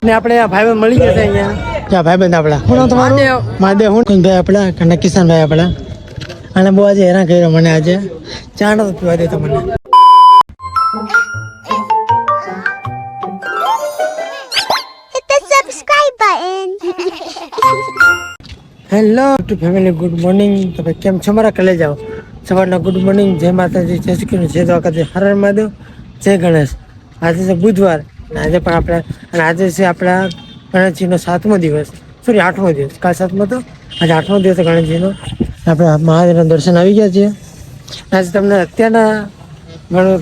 ને આપણે આ ભાઈબંધ મળી ગયા છે અહીંયા. ક્યાં ભાઈબંધ આપણા શું તમારું? મહાદેવ. હું ભાઈ આપણા અને કિશનભાઈ આપણા. અને બહુ આજે હેરાન કર્યો મને આજે. ચા નતો પીવા દેતો મને. Hello two family, good morning. તો ભાઈ કેમ છો મારા? કલે જાઓ સવારના ગુડ મોર્નિંગ. જય માતાજી, જય શ્રી કૃષ્ણ, જય દ્વારકાજી, હર હર મહાદેવ, જય ગણેશ. આજે છે બુધવાર અને આજે પણ આપણે અને આજે છે આપણા ગણેશજીનો 7મો દિવસ, સોરી 8મો દિવસ. કાલ 7મો તો આજે 8મો દિવસ ગણેશજીનો. આપણે મહાદેવના દર્શન આવી ગયા છીએ. આજે તમને અત્યારના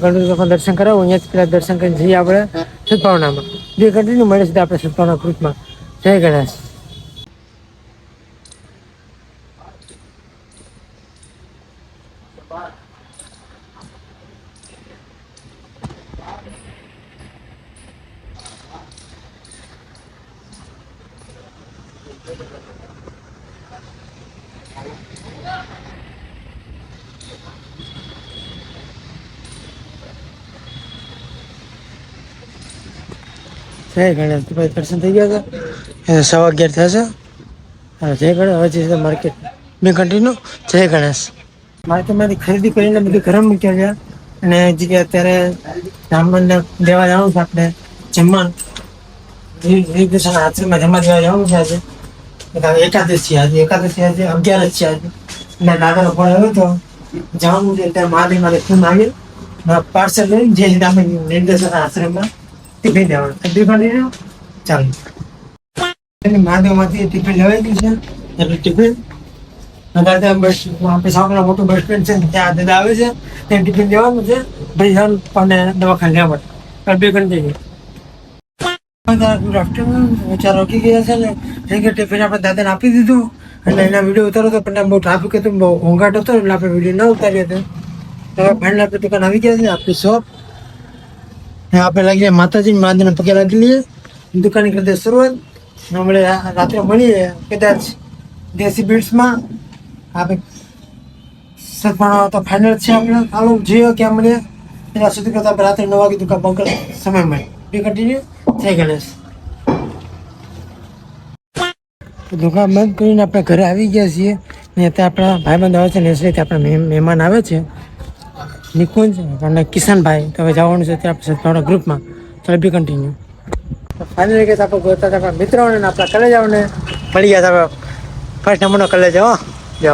ઘણું લોકો દર્શન કરાવું. અહીંયાથી પેલા દર્શન કરીને જઈએ આપણે સદભાવનામાં. બે કન્ટિન્યુ મળે છે આપણે સદભાવના ગ્રુપમાં. જય ગણેશ. જય ગણેશ. ભાઈ દર્શન થઈ ગયા છે. 11:15 થશે. હા જય ગણેશ. હવે છે માર્કેટ. મેં કન્ટિન્યુ જય ગણેશ. માર્કેટમાંથી ખરીદી કરીને બધું ઘરે મૂક્યા છે. અને જગ્યાએ અત્યારે બ્રાહ્મણને દેવા જવાનું છે. આપણે જમવાનું આશ્રમમાં જમવા દેવા જવાનું છે. આજે એકાદશી. આજે 11 જ છે આજે. અને દાદાનો ફોન આવ્યો હતો જવાનું છે. ત્યારે મહાદેવ ફોન આવી પાર્સલ લઈને જે આપણે નિર્દેશન આશ્રમમાં ટિફિન દેવાનું. ટિફિન ચાલો મહાદેવમાંથી ટિફિન લેવાઈ ગયું છે. એટલે ટિફિન આપણે સાંકળા મોટું બસ સ્ટેન્ડ છે ત્યાં દાદા આવે છે. ત્યાં ટિફિન લેવાનું છે. ભાઈ અને દવાખાને લેવા માટે 2 ઘંટે ચાર રોકી ગયા છે ને કે ટિફિન આપણે દાદાને આપી દીધું. અને એના વિડીયો ઉતારો તો પણ બહુ ટ્રાફિક હતું, બહુ ઘોંઘાટ હતો એટલે આપણે વિડીયો ના ઉતાર્યો હતો. તો ફાઇનલ આપણે દુકાન આવી ગયા છે આપણી શોપ. આપણે લાગી જાય માતાજી મહાદેવને પગે લાગી લઈએ. દુકાનની કરી દે શરૂઆત. હમણે રાત્રે મળીએ કદાચ દેશી બીટ્સમાં. આપણે સદભાવના તો ફાઇનલ છે. આપણે ચાલો જોઈએ ક્યાં મળીએ. ત્યાં સુધી કરતા આપણે રાત્રે 9 વાગે દુકાન બંધ કરી સમય મળે. બે કન્ટિન્યુ જય ગણેશ. દુકાન બંધ કરીને આપણે ઘરે આવી ગયા છીએ. ને ત્યાં આપણા ભાઈબંધ આવે છે ને એટલે આપણા મહેમાન આવે છે નિકુંજ અને કિશનભાઈ. તો હવે જવાનું છે ત્યાં સદભાવના ગ્રુપમાં. ચાલો બી કન્ટિન્યુ. ફાઇનલી કે આપણે ગોતા આપણા મિત્રોને આપણા કલેજાઓને મળી ગયા હતા. ફર્સ્ટ નંબરનો કલેજ. હો જો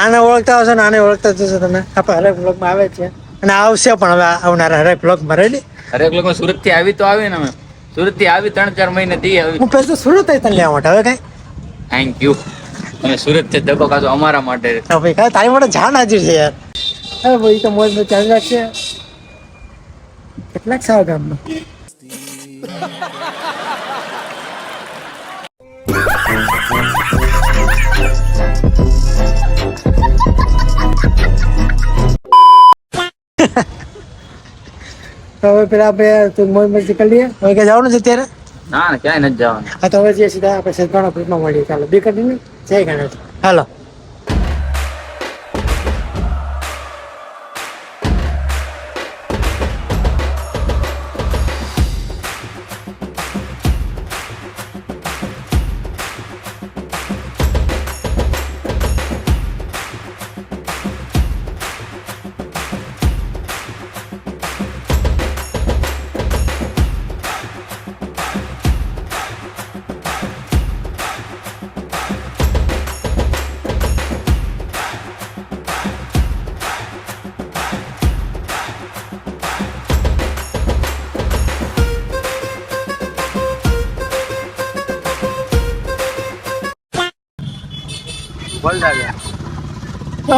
આને ઓળખતા હશો ને આને ઓળખતા જશો તમે. આપણે હરેક બ્લોગમાં આવે છે અને આવશે પણ હવે આવનારા હરેક બ્લોગમાં. રેડી? હરેક બ્લોગમાં સુરતથી આવી તો આવી ને અમે સુરતથી આવી 3-4 મહિને થી આવી. હું પહેલા તો સુરત આવી તને લેવા માટે. હવે કઈ થેન્ક યુ. તમે સુરત થી દબો કાઢો અમારા માટે. ભાઈ કાંઈ તારી માટે જાણ હાજર છે યાર. હવે ભાઈ તો મોજ ચાલી રાખશે. કેટલાક સાવ ગામમાં તો હવે પેલા આપણે મોજ મસ્તી કરી લઈએ. હવે ક્યાં જવાનું છે અત્યારે? ના ક્યાંય નથી જવાનું. હા તો હવે જે સીધા આપણે સદભાવના ગ્રુપમાં મળીએ. ચાલો બે કન્ટિન્યુ જય ગણેશ. હાલો.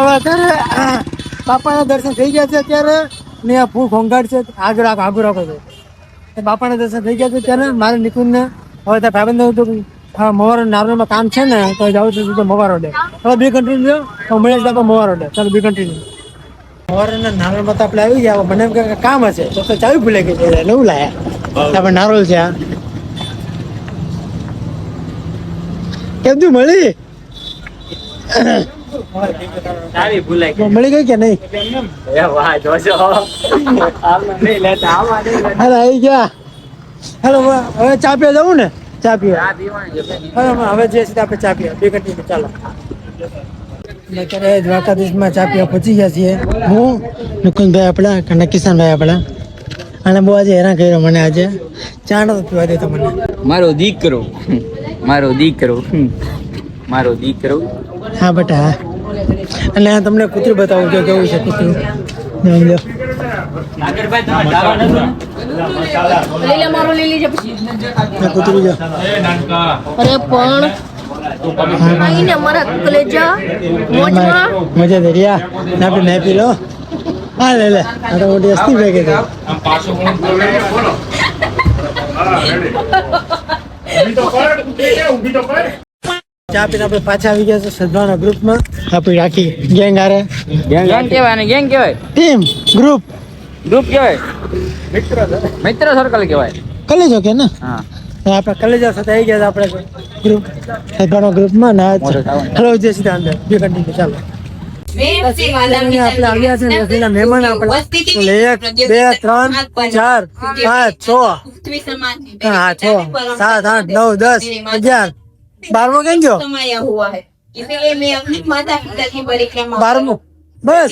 અત્યારે બાપાના દર્શન થઈ ગયા છે. અત્યારે ને આ ફૂલ ઘોંઘાટ છે. આગળ રાખો છે. બાપાના દર્શન થઈ ગયા છે. ત્યારે મારે નિકુંજને હવે ત્યાં ભાઈબંધ હતું મવારો નારોલમાં કામ છે ને તો જવું છું તો મવારો ડે. હવે બે કન્ટિન્યુ તો મળે છે આપણે મવારો ડે. ચાલો બે કન્ટિન્યુ. મવારોના નારોલમાં તો આપણે આવી ગયા. મને એમ કે કામ હશે તો ચાવી ભૂલે ગઈ છે. નવું લાયા આપણે નારોલ છે. આ કેમ તું મળી? મળી ગઈ કે નહીં? હાલ આવી ગયા. હાલો હવે ચા પીવા જવું ને ચા પીવા ચા પીવાની છે ભાઈ. હવે જે છે આપણે ચા પીવા બે કન્ટિન્યુ ચાલો અત્યારે દ્વારકાધીશમાં ચા પીવા પહોંચી ગયા છીએ હું નુકુલભાઈ આપણા અને કિશનભાઈ આપણા અને બહુ આજે હેરાન કર્યો મને આજે ચા નતો પીવા દેતો મને મારો દીકરો મારો દીકરો મારો દીકરો. હા બેટા હા અને આ તમને કૂતરું બતાવું જો કેવું છે કૂતરું જોઈ લો. નાગરભાઈ તમે ઢાળો નતો? લીલા મારો લીલી છે પછી આ કૂતરું જો અરે પણ આઈને મારા કલેજા મોજમાં મજા દરિયા ના પી ના પી લો હા લે લે આ તો મોટી હસ્તી ભેગી થઈ ચા પીને આપણે પાછા આવી ગયા છે સદભાવના ગ્રુપમાં આપણી રાખી ગેંગ આરે ગેંગ કહેવાય અને ગેંગ કહેવાય, ટીમ ગ્રુપ ગ્રુપ કહેવાય, મિત્ર સર્કલ કહેવાય. કલેજો કે ને હા આપણે કલેજા સાથે આવી ગયા છે આપણે ગ્રુપ સદભાવના ગ્રુપમાં ના હલો જય સીધા અંદર બે કન્ટિન્યુ ચાલો આપણે આવ્યા છે રસીના મહેમાન આપણે 1 2 3 4 5 6 हाँ 6 7 8 9 10 11 12 કેમ ગયો समाया हुआ है इसीलिए मैं अपनी माता पिता की परिक्रमा 12 બસ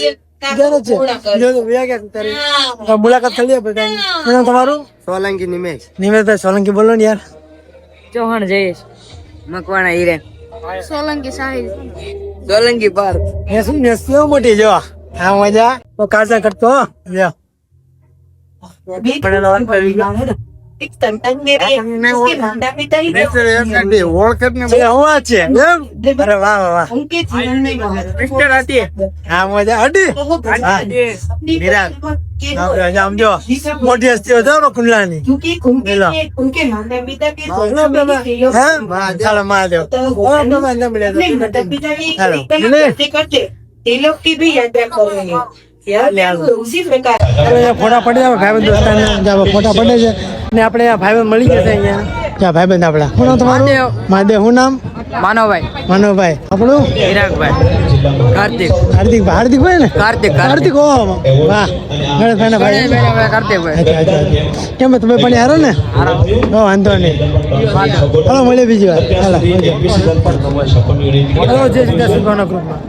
જરા છે જો તો વ્યા ગયા તારી મુલાકાત કરી લે બધા એનું તમારું સોલંકી નિમેશભાઈ સોલંકી બોલો ને યાર ચૌહાણ જયેશ મકવાણા હિરેન सोलंकी साहिल સોલંકી પાર્ક એ શું નેસ્યો મોટી જો હા મજા તો કાજા કરતો લ્યો પણ લોન પર ગયો एक संतान मेरे उसके माता पिता ही છે હું આ છે એમ અરે વાહ વાહ વાહ उनके जीवन में મિસ્ટર આતી હા મજા અડી હા નિરાગ આપણે આમ જો મોટી હસ્તી હતો ને કુંડલાની क्योंकि उनके माता पिता के હા ચાલો મહાદેવ अपने माता पिता की हेलो। परिक्रमा करते करते ते लोग की भी यात्रा करेंगे यार उसी प्रकार ફોટા પડે છે ભાઈબંધ દોસ્તારના જ્યાં ફોટા પડે છે ને આપણે આ ભાઈબંધ મળી જશે અહીંયા જ્યાં ભાઈબંધ આપણા શું નામ તમારું મહાદેવ શું નામ માનવભાઈ, માનવભાઈ આપણું ચિરાગભાઈ, કાર્તિક, હાર્દિકભાઈ ને કાર્તિક, કાર્તિક ઓ વાહ ગણેશભાઈ ના ભાઈ કાર્તિકભાઈ. અચ્છા અચ્છા કેમ તમે પણ હારો ને હો વાંધો નહીં ચાલો મળીએ બીજી વાર ચાલો જય સીધા સુભાના ગ્રુપમાં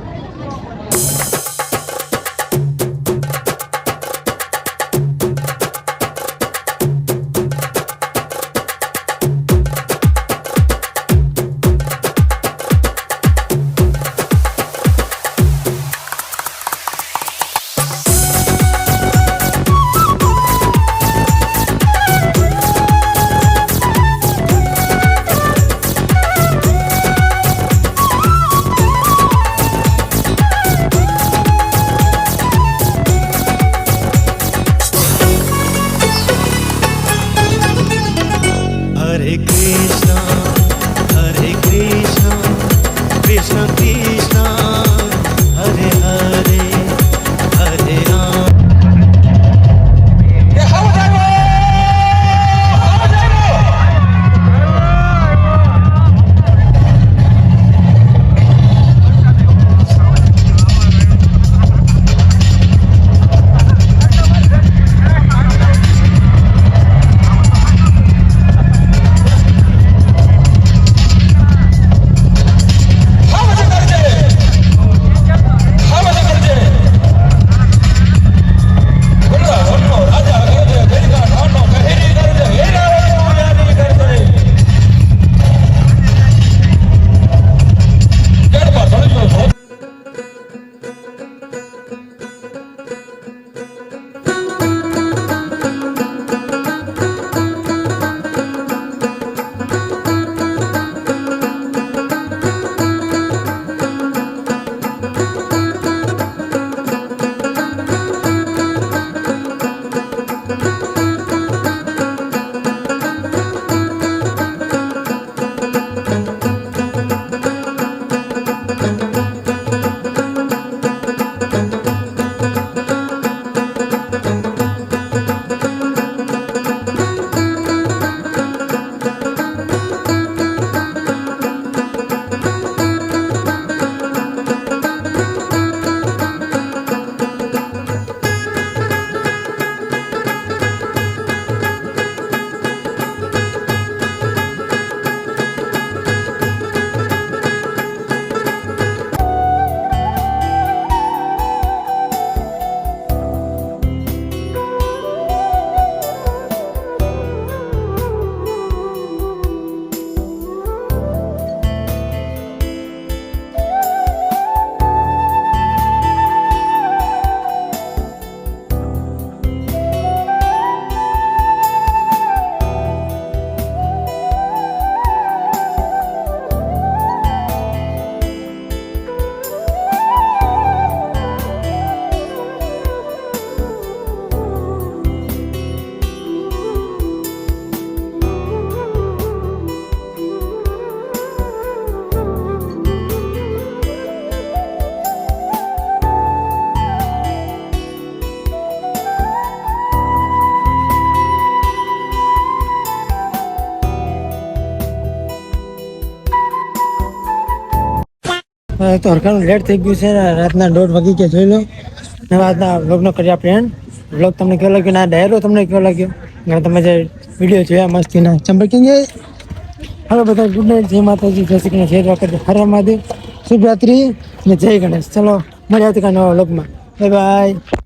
તો હરખાનું લેટ થઈ ગયું છે રાતના 1:30 વાગી ગયા જોઈ લો હવે આજના વ્લોગનો કરી આપણે એન્ડ વ્લોગ તમને કેવો લાગ્યો ના ડાયરો તમને કેવો લાગ્યો અને તમે જે વિડીયો જોયા મસ્તીના ચંપલ કેમ ગયા હવે બધા ગુડ નાઇટ જય માતાજી જય શ્રી કૃષ્ણ શેર રાખજો હર મહાદેવ શુભરાત્રી અને જય ગણેશ ચલો મળ્યા આવતીકાલ નવા વ્લોગમાં બાય બાય